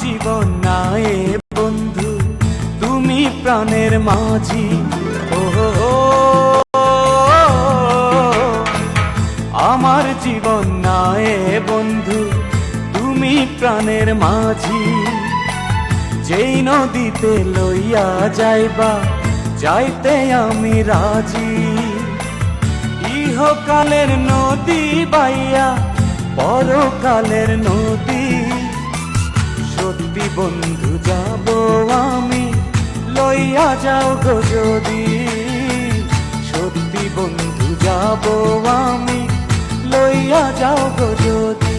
জীবন নাই বন্ধু, তুমি প্রাণের মাঝি। ও আমার জীবন নাই বন্ধু, তুমি প্রাণের মাঝি। যেই নদীতে লইয়া যাইবা, যাইতে আমি রাজি। ইহকালের নদী বাইয়া পরকালের নদী, সত্যি বন্ধু যাব আমি, লইয়া যাও গো যদি। সত্যি বন্ধু যাব আমি, লইয়া যাও গো যদি।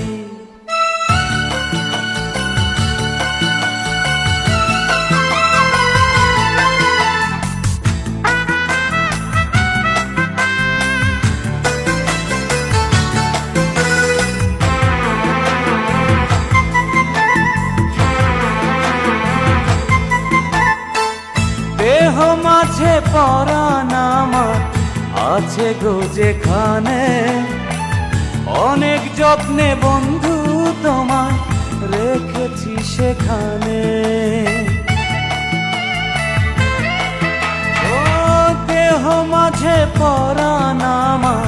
দেহ মাঝে পরাণ আমার আছে গো যেখানে, অনেক যত্নে বন্ধু তোমার রেখেছি সেখানে। ও দেহ মাঝে পরাণ আমার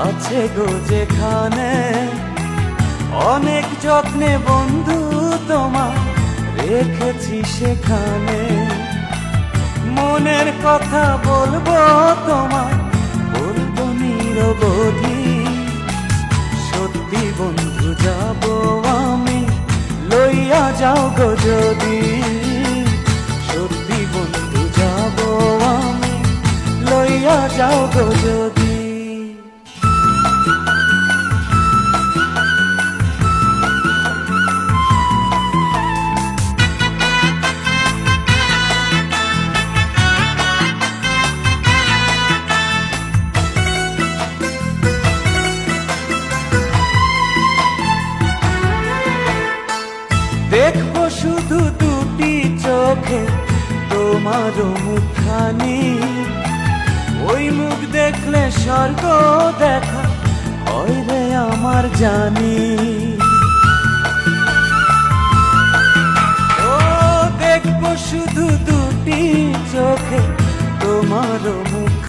আছে গো যেখানে, অনেক যত্নে বন্ধু তোমার রেখেছি সেখানে। মনের কথা বলবো তোমার, বলবো নিরবধি। সত্যি বন্ধু যাব আমি, লইয়া যাও গো যদি। সত্যি বন্ধু যাব আমি, লইয়া যাও গো যদি। দেখবো শুধু দুটি চোখে তোমার মুখখানি, ওই মুখ দেখলে স্বর্গ দেখা হয় রে আমার জানি। ও দেখবো শুধু দুটি চোখে তোমার মুখ।